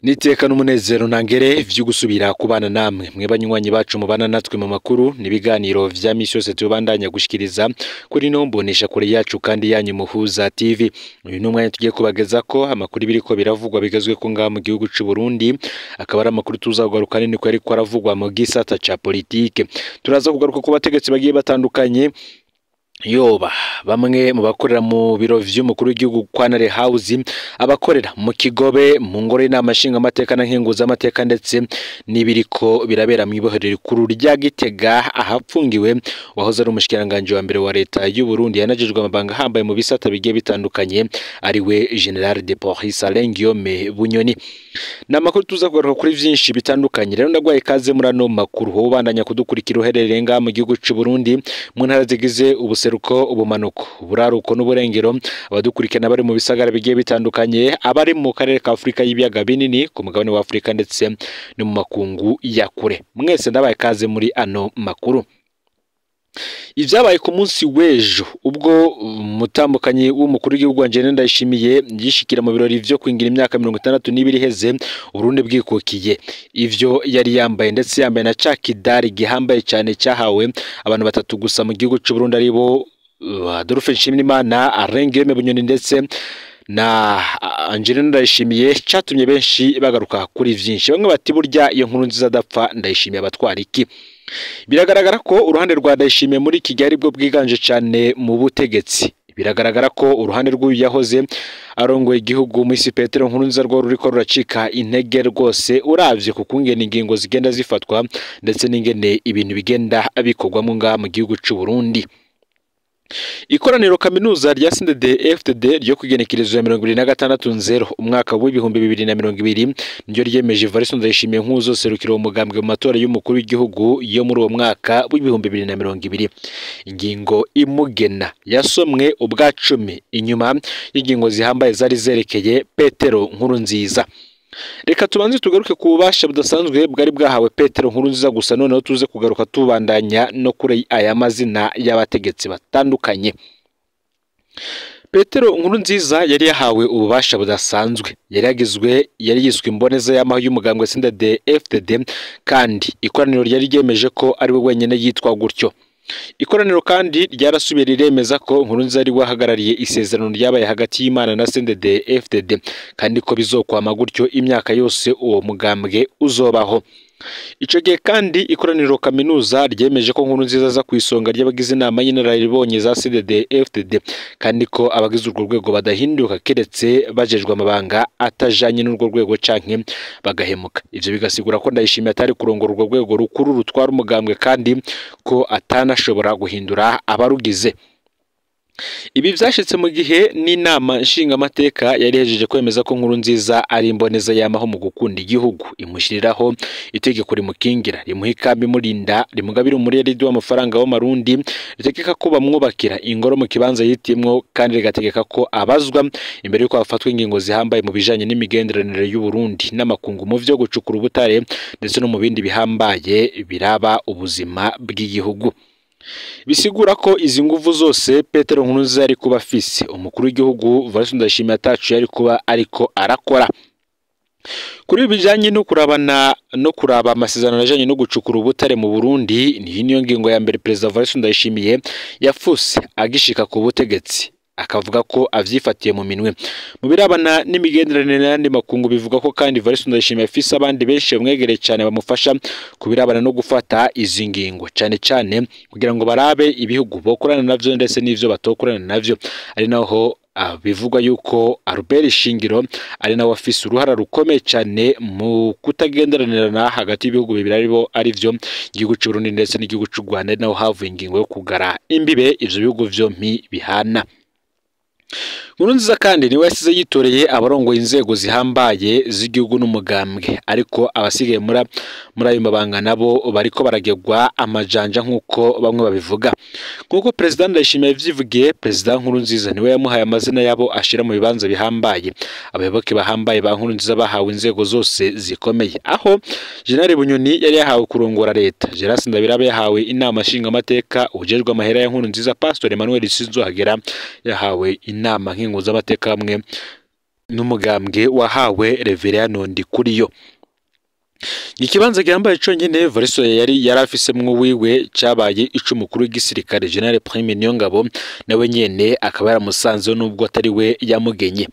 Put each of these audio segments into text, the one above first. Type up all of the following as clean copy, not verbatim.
Niteka n'umunezero ntangere vyo gusubira kubana namwe mwe banywanyi bacu mubana natwe mu makuru nibiganiro vya misi yose tubandanya gushikiriza kuri nombonesha kure yacu kandi yanyu Muhuza TV. Uyu numwe tugiye kubageza ko amakuru biriko biravugwa bigazwe ko ngaha mu gihugu c'u Burundi, akaba ari amakuru tuzagaruka nini ko ariko aravugwa mu gisata ca politike. Turaza kugaruka ku bategetsi bagiye batandukanye yoba bamwe mu bakorera mu biro vy'umukuru w'igihugu kwa Ntare House, abakorera mu Kigobe mu ngoro y'inama nshingamateka na nkenguzamateka ndetse n'ibiriko birabera mu ibohero rikuru rya Gitega ahapfungiwe wahoze ari umushikiranganje wa mbere wa leta y'u Burundi yanajejwe amabanga hambaye mu bisata bigiye bitandukanye ariwe General de Police Alain Guillaume Bunyoni. Namakuru tuza kugaruka kuri vyinshi bitandukanye. Rero ndagwaye kaze muri ano makuru ho bandanya kudukurikira uherereye ngaha mu gihugu c'u Burundi mu ntara zigize ubuseruko, ubumanuko, uburaruko n'uburengero, abadukurikirana bari mu bisagara bigiye bitandukanye, abari mu karere ka Afrika y'ibiyaga binini ku mugabane wa Afrika ndetse no mu makungu ya kure. Mwese ndabaye kaze muri ano makuru. Ivyabaye ku munsi w'ejo ubwo mutambukanyi w'umukuru w'igihugu Angela Ndayishimiye yishikira mu birori vyo kwingira imyaka 62 iheze Burundi bwikukiye. Ivyo yari yambaye ndetse yambaye na cakidari gihambaye cyane cyahawe abantu batatu gusa mu gihugu c'u Burundi aribo Adolphe Nshimiyimana, Alain Guillaume Bunyoni ndetse na Angela Ndayishimiye, catumye benshi bagaruka kuri vyinshi. Bamwe bati burya iyo nkuru nziza adapfa Ndayishimiye abatwara iki? Biragaragara ko uruhande rwa Ndayishimiye muri Kigali bwo bwiganje cyane mu butegetsi. Biragaragara ko uruhande rw'uyu yahoze arongoye igihugu Misi Petero Nkurunziza rwo ruriko ruracika intege rwose uravye ku kungena ingingo zigenda zifatwa ndetse n'ingene ibintu bigenda bikorwamo ngaha mu gihugu c'u Burundi. Ikoraniro kaminuza rya CNDD-FDD ryo kugenekerezo ya 2026 umwaka w'ibihumbi 2020 niryo ryemeje Evariste Ndayishimiye nk'uzoserukira umugambwe mu matora y'umukuru w'igihugu yo muri uwo mwaka w'ibihumbi 2020. Ingingo imugena yasomwe ubwa 10 inyuma y'ingingo zihambaye zari zerekeye Petero Nkurunziza. Reka tubanze tugaruke ku bubasha budasanzwe bwari bwahawe Petero Nkurunziza gusa noneho tuze kugaruka tubandanya no kuri aya mazina y'abategetsi batandukanye. Petero Nkurunziza yari yahawe ububasha budasanzwe, yari yiswe imboneza y'amaho y'umugambwe CNDD-FDD kandi ikoraniro ryari ryemeje ko ari we wenyene yitwa gutyo. Ikoraniro kandi ryarasubiye riremeza ko Nkurunziza ari wahagarariye isezerano ryabaye hagati y'Imana na CNDD-FDD kandi ko bizokwama gutyo imyaka yose uwo mugambwe uzobaho. Ico gihe kandi ikoraniro kaminuza ryemeje ko Nkurunziza aza kwisonga ry'abagize inama y'inararibonye za CNDD-FDD kandi ko abagize urwo rwego badahinduka keretse bajejwe amabanga atajanye n'urwo rwego canke bagahemuka. Ivyo bigasigura ko Ndayishimiye atari kurongora urwo rwego rukuru rutwara umugambwe kandi ko atanashobora guhindura abarugize. Ibi vyashitse mu gihe n'inama nshingamateka yari hejeje kwemeza ko Nkurunziza ari imboneza y'amaho mu gukunda igihugu, imushiriraho itegeko rimukingira, rimuha ikambi murinda, rimugabira umuriyaridi w'amafaranga w'amarundi, ritegeka ko bamwubakira ingoro mu kibanza yitimwo kandi rigategeka ko abazwa imbere yuko hafatwa ingingo zihambaye mu bijanye n'imigenderanire y'u Burundi n'amakungu mu vyo gucukura ubutare ndetse no mu bindi bihambaye biraba ubuzima bw'igihugu. Bisigura ko izi nguvu zose Petero Nkurunziza yari kuba afise, umukuru w'igihugu Evariste Ndayishimiye atacu yari kuba ariko arakora. Kuri bijanye no kuraba amasezerano ajanye no gucukura ubutare mu Burundi, niyo ngingo ya mbere Perezida Evariste Ndayishimiye yafuse agishika ku butegetsi, akavuga ko avyifatiye mu minwe. Mu birabana n'imigenderanire n'andi makungu bivuga ko kandi Evariste Ndayishimiye afise abandi benshi bamwegereye cyane bamufasha kubirabana no gufata izi ngingo cyane kugira ngo barabe ibihugu bokorana navyo ndetse n'ivyo batokorana navyo. Ari naho bivugwa yuko Albert Shingiro ari nawe afise uruhara rukomeye cyane mu kutagenderanirana hagati y'ibihugu bibiri ari vyo igihugu c'u Burundi ndetse n'igihugu c'u Rwanda, naho havuye ingingo yo kugara imbibe ivyo bihugu vyompi bihana. Nkurunziza kandi niwe yasize yitoreye abarongoye inzego zihambaye z'igihugu n'umugambwe, ariko abasigaye muri ayo mabanga nabo bariko baragegwa amajanja nk'uko bamwe babivuga. Nk'uko Perezida Ndayishimiye yavyivugiye, Perezida Nkurunziza niwe yamuhaye amazina yabo ashira mu bibanza bihambaye. Abayoboke bahambaye ba Nkurunziza bahawe inzego zose zikomeye, aho General Bunyoni yari yahawe kurongora leta, Gerard Ndabirabe yahawe inama nshingamateka, ujejwe amahera ya Nkurunziza Pastor Emmanuel Sinzohagera yahawe inama nk'inguzamateka hamwe n'umugambwe wahawe Reverien Ndikuriyo. Ikibanza gihambaye conyene Evariste yari afisemwo wiwe cabaye ic'umukuru w'igisirikare General Prime Niyongabo, nawe nyene akaba yaramusanze nubwo atari we yamugenye.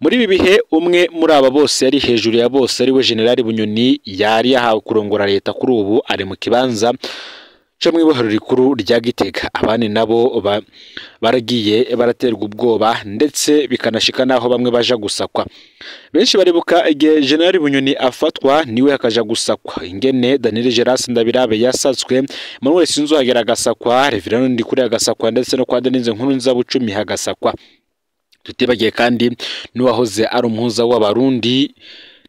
Muri ibi bihe umwe muri aba bose yari hejuru ya bose ari we General Bunyoni yari yahawe kurongora leta, kuri ubu ari mu kibanza cyo mw'ibohero rikuru rya Gitega. Abandi nabo baragiye baraterwa ubwoba ndetse bikanashika naho bamwe baja gusakwa. Benshi baribuka igihe General Bunyoni afatwa niwe hakaja gusakwa, ingene Daniel Geras Ndabirabe yasatswe, Emmanuel Sinzohagera agasakwa, Reverien Ndikuriyo agasakwa, ndetse no kwa Denise Nkurunziza Bucumi hagasakwa. Tutibagiye kandi n'uwahoze ari umuhuza w'abarundi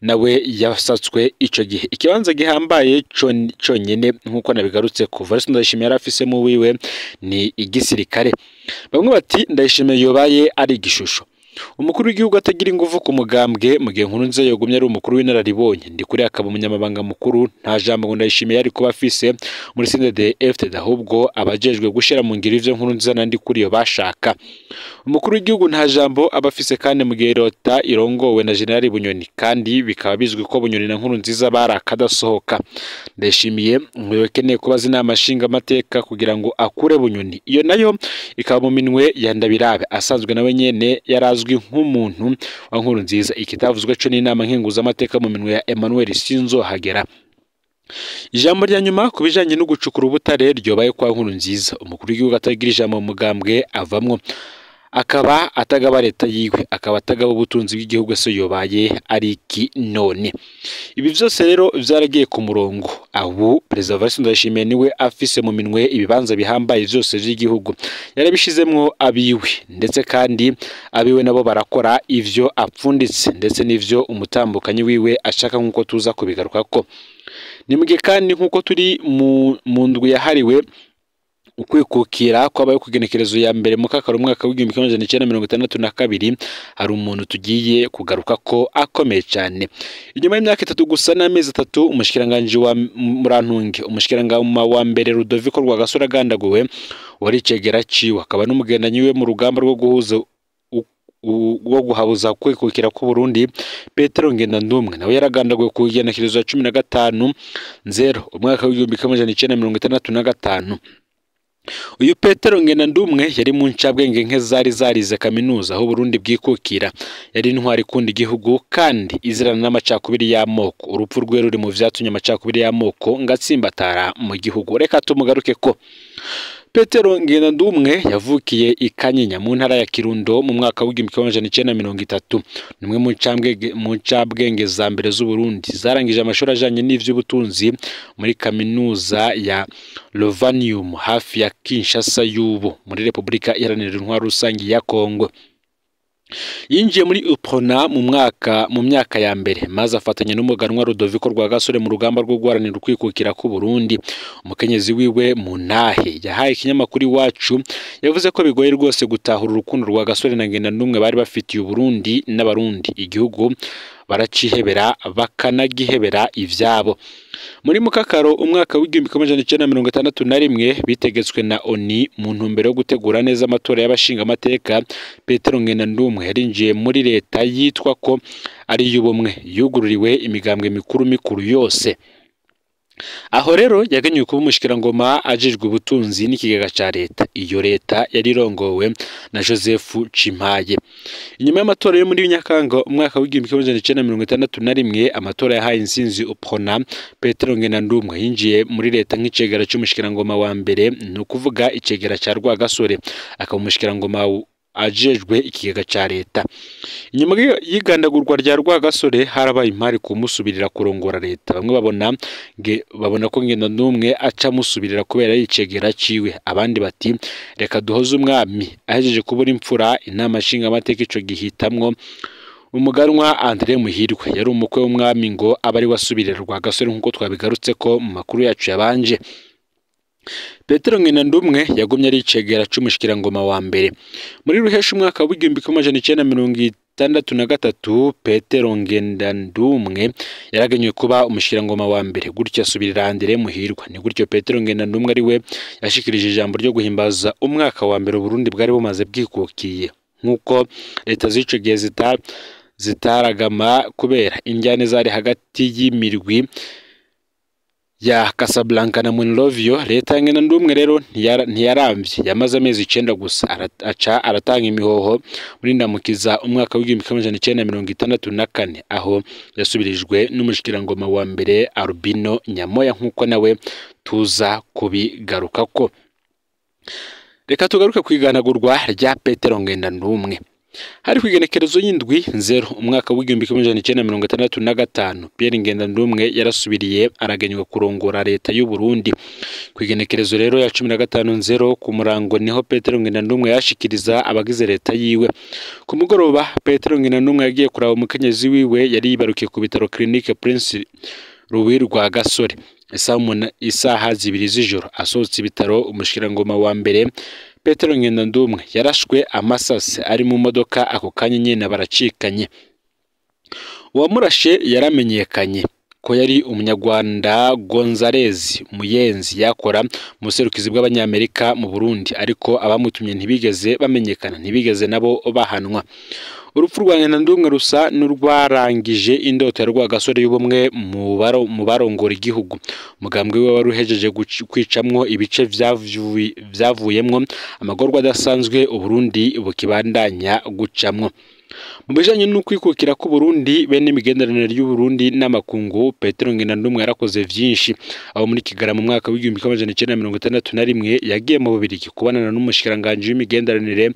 nawe yasatswe ico gihe. Ikibanza gihambaye conyene nkuko nabigarutse ku Evariste Ndayishimiye yarafisemo wiwe ni igisirikare. Bamwe bati Ndayishimiye yobaye ari igishusho, umukuru w'igihugu atagira ingufu ku mugambwe, mu gihe Nkurunziza yogumye ari umukuru w'inararibonye, Ndikuriyo akaba umunyamabanga mukuru. Nta jambo ngo Ndayishimiye yari kuba afise muri CNDD-FDD, ahubwo abajejwe gushira mu ngiro ivyo Nkurunziza na Ndikuriyo bashaka. Umukuru w'igihugu nta jambo abafise kandi mu gihe leta irongowe na General Bunyoni, kandi bikaba bizwi ko Bunyoni na Nkurunziza barakadasohoka. Ndayishimiye ntiyokeneye kubaza inama nshinga amateka kugira ngo akure Bunyoni, iyo nayo ikaba mu minwe ya Ndabirabe asanzwe nawe nyene yarazwi nk'umuntu wa Nkurunziza. Ikitavuzwe cyo n'inama nkenguza amateka mu minwe ya Emmanuel Sinzohagera. Ijambo rya nyuma kubijanye no gucukura ubutare ryobaye kwa Nkurunziza. Umukuru w'igihugu atagira ijambo mu mugambwe avamwo, akaba atagaba leta yiwe, akaba atagaba ubutunzi bw'igihugu, se yobaye ari iki none? Ibi byose rero byaragiye ku murongo. Aho Perezida Evariste Ndayishimiye niwe afise mu minwe ibibanza bihambaye byose by'igihugu, yarabishizemwo abiwe, ndetse kandi abiwe nabo barakora ivyo apfunditse, ndetse n'ivyo umutambukanyi wiwe ashaka, nkuko tuza kubigaruka ko nimwe. Kandi nkuko turi mu ndwi yahariwe ukwikukira kwabaye kugenekerezo ya mbere mu kakaro umwaka w'1962, hari umuntu tugiye kugaruka ko akomeye cyane. Inyuma y'imyaka 3 gusa n'amezi 3, umushikiranganje wa Murantunge, umushikirangama wa mbere Rudoviko Rwagasore agandaguwe, wari cegera ciwe, akaba n'umugendanyi we mu rugamba rwo guhabuza kwikukira ku Burundi, Petero Ngendandumwe, nawe yaragandaguwe ku igenekerezo ya 15/0 umwaka w'1965. Uyu Petero Ngendandumwe yari mu ncabwenge nke zari zarize kaminuza aho Burundi bwikukira, yari intwari kundi igihugu kandi izirana n'amacakubiri y'amoko. Urupfu rwe ruri mu vyatumye amacakubiri y'amoko ngatsimbatara mu gihugu. Reka tumugaruke ko Petero Ngendandumwe yavukiye i Kanyinya mu ntara ya Kirundo mu mwaka w'1930. Nimwe mu ncabwenge za mbere z'u Burundi, zarangije amashuri ajanye n'ivy'ubutunzi muri kaminuza ya Lovanium hafi ya Kinshasa y'ubu muri Republika Iharanira Intwaro Rusangi ya Kongo. Yinjiye muri UPRONA mu myaka ya mbere, maze afatanya n'umuganwa Rudoviko Rwagasore mu rugamba rwo guharanira ukwikukira ku Burundi. Umukenyezi wiwe mu ntahe yahaye ikinyamakuru Iwacu yavuze ko bigoye rwose gutahura urukundo Rwagasore na Ngendandumwe bari bafitiye Burundi n'abarundi, igihugu baracihebera bakanagihebera ivyabo. Muri Mukakaro umwaka w'1961 bitegetswe na ONU mu ntumbero yo gutegura neza amatora y'abashinga amateka, Petero Ngendandumwe yarinjiye muri leta yitwa ko ari y'ubumwe, yugururiwe imigambwe mikuru yose. Aho rero yagenywe kuba umushikirangoma ajejwe ubutunzi n'ikigega ca leta. Iyo leta yari rongowe na Joseph Cimpaye. Inyuma y'amatora yo muri Nyakanga umwaka w'1961, amatora yahaye insinzi UPRONA, Petero Ngendandumwe yinjiye muri leta nk'icegera c'umushikirangoma wa mbere, no kuvuga icegera ca Rwagasore, akaba umushikirangoma ajejwe ikigega ca leta. Inyuma y'igandagurwa rya Rwagasore harabaye impari kumusubirira kurongora leta. Bamwe babona ko Ngendandumwe aca musubirira kubera yicegera ciwe, abandi bati reka duhoze umwami ahejeje kubura imfura. Inama nshinga amateka ico gihitamwo umuganwa André Muhirwe, yari umukwe w'umwami ngo abari wasubirira Rwagasore, nkuko twabigarutse ko mu makuru yacu yabanje. Petero Ngendandumwe yagumye ari icegera c'umushikirangoma wa mbere. Muri Ruhesha umwaka w'1963, Petero Ngendandumwe yaragenywe kuba umushikirangoma wa mbere, gutyo asubirira André Muhirwe. Ni gutyo Petero Ngendandumwe ari we yashikirije ijambo ryo guhimbaza umwaka wa mbere Burundi bwari bumaze bwikukiye, nkuko leta z'ico gihe zitaragama kubera injyane zari hagati y'imirwi ya Casablanca na Monrovia. Leta ya Ngendandumwe rero ntiyaramvye, yamaze amezi 9 gusa aratanga imihoho muri ndamukiza umwaka w'1964 aho yasubirijwe n'umushikirangoma wa mbere Albino Nyamoya nk'uko nawe tuza kubigarukako. Reka tugaruke kwiganagurwa rya Petero Ngendandumwe. Hari kwigenekerezo y'indwi 0 umwaka w'1965 Pierre Ngendandumwe yarasubiriye aragenywa kurongora leta y'u Burundi. Kwigenekerezo rero ya 15/0 ku murango niho Petero Ngendandumwe yashikiriza abagize leta yiwe. Ku mugoroba Petero Ngendandumwe yagiye kuraba umukenyezi wiwe yari yibarukiye ku bitaro Clinique Prince Louis Rwagasore. Isaha 2 z'ijoro asohotse ibitaro, umushikirangoma wa mbere Petero Ngendandumwe yarashwe amasase ari mu modoka. Ako kanya nyene baracikanye. Uwamurashe yaramenyekanye ko yari umunyarwanda Gonzalez Muyenzi yakora mu serukizi bw'abanyamerika mu Burundi, ariko abamutumye ntibigeze bamenyekana, ntibigeze nabo bahanwa. Urupfu rwa Ngendandumwe rusa n'urwarangije indoto ya Rwagasore y'ubumwe mu barongora igihugu. Umugambwe we wari uhejeje kwicamwo ibice vyavuyemwo amagorwa adasanzwe Uburundi bukibandanya gucamwo. Mu bijanye n'ukwikukira ku Burundi bene imigenderanire y'u Burundi n'amakungu, Petero Ngendandumwe yarakoze vyinshi. Aho muri Kigarama mu mwaka w'1961 yagiye mu Bubiligi kubonana n'umushikiranganje w'imigenderanire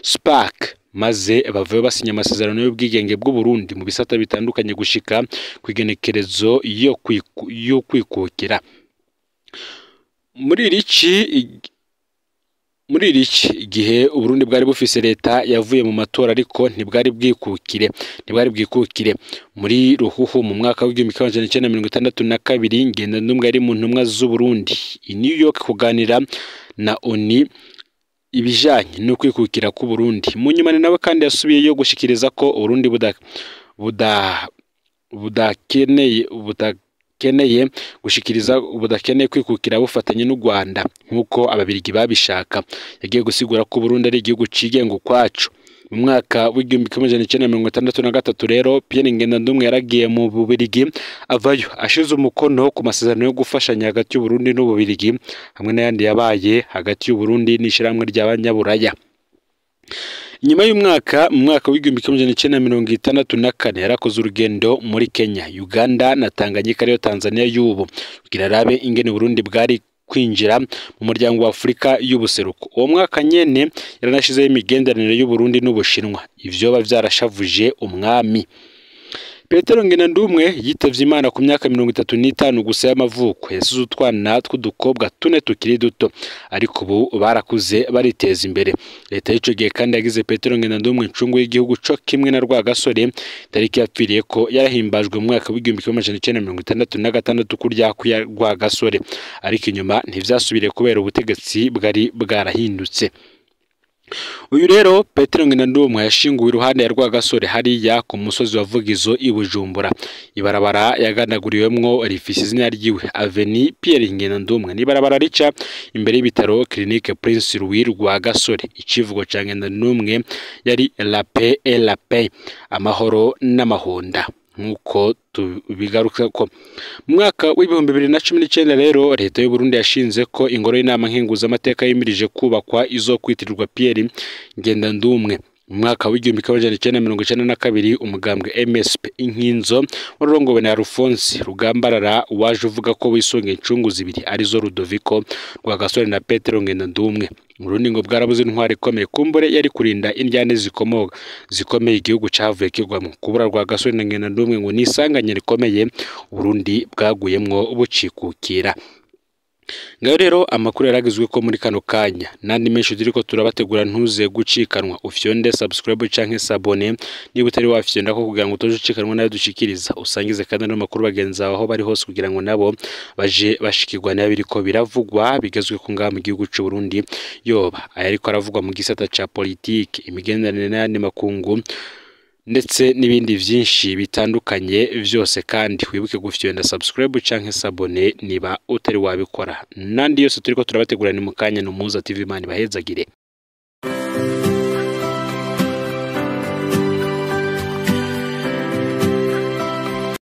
Spark, maze bavuye basinya amasezerano y'ubwigenge bw'u Burundi mu bisata bitandukanye gushika kwigenekerezo yo kwikukira. Muri iki gihe Uburundi bwari bufise leta yavuye mu matora, ariko ntibwari bwikukire. Muri Ruhuhu mu mwaka w'1962 Ngendandumwe yari mu ntumwa z'u Burundi i New York kuganira na ONU ibijanye no kwikukira ku Burundi. Mu nyuma nawe kandi yasubiyeyo gushikiriza ko Uburundi budakeneye kwikukira bufatanye n'u Rwanda nk'uko ababirigi babishaka. Yagiye gusigura ko Burundi ari igihugu cigenga ukwacu. Mu mwaka w'1963 rero Pierre Ngendandumwe yaragiye mu Bubiligi, avayo ashize umukono ku masezerano yo gufashanya hagati y'u Burundi n'u Bubiligi hamwe n'ayandi yabaye hagati y'u Burundi n'ishiramwe ry'abanyaburaya. Nyuma y'umwaka mu mwaka w'1964 yarakoze urugendo muri Kenya, Uganda na Tanganyika ariyo Tanzania y'ubu kugira arabe ingene Burundi bwari kwinjira mu muryango wa Afrika y'ubuseruko. Uwo mwaka nyene yaranashizeho imigenderanire y'u Burundi n'Ubushinwa, ivyo bavyarashavuje umwami. Petero Ngendandumwe yitavye Imana ku myaka 35 gusa y'amavuko. Yasize utwana tw'udukobwa 4 tukiri duto, ariko ubu barakuze bariteza imbere. Leta y'ico gihe kandi yagize Petero Ngendandumwe incungu y'igihugu co kimwe na Rwagasore. Tariki yapfiriye ko yarahimbajwe mu mwaka w'1966 kurya kwa Rwagasore, ariko inyuma ntivyasubiriye kubera ubutegetsi bwari bwarahindutse. Uyu rero Petero Ngendandumwe yashinguwe iruhande ya Rwagasore hariya ku musozi wa Vugizo i Bujumbura. Ibarabara yaganaguriwemwo rifise izina ryiwe Avenue Pierre Ngendandumwe. Nibarabara rica imbere y'ibitaro Clinique Prince Louis Rwagasore. Icivugo ca Ngendandumwe yari la paix et la paix, amahoro n'amahonda. Nkuko tubigaruka ko mu mwaka w'2019 rero leta y'u Burundi yashinze ko ingoro y'inama nkenguzamateka yimirije kubakwa izokwitirirwa Pierre Ngendandumwe. Mu mwaka w'1992 umugambwe MSP Inkinzo warongowe na Alphonse Rugambarara waje uvuga ko wisonga incungu zibiri arizo Rudoviko Rwagasore na Petero Ngendandumwe. Urundi ngo bwarabuze intwari ikomeye kumbure yari kurinda indyane zikomeye igihugu cavuye kigwamo. Kubura Rwagasore na Ngendandumwe ngo nisanganye rikomeye Burundi bwaguyemwo bucikukira. Ngaho rero amakuru yaragizwe ko muri kano kanya nandi menshi turiko turabategura ntuze gucikanwa. Ufyonde subscribe canke sabone niba utari wafyonda ko kugira ngo utojucikanwa nayo dushikiriza. Usangize kandi no makuru bagenza aho bari hose kugira ngo nabo baje bashikirwa n'abiriko biravugwa bigezwe ku ngaha mu gihugu cy'u Burundi. Yoba ayariko aravugwa mu gisata ca politique, imigenderanire n'andi makungu ndetse n'ibindi vyinshi bitandukanye vyose. Kandi wibuke gufyonda subscribe canke sabone niba utari wabikora. Nandi yose turiko turabategura ni mukanya no Muza TV Mani bahezagire.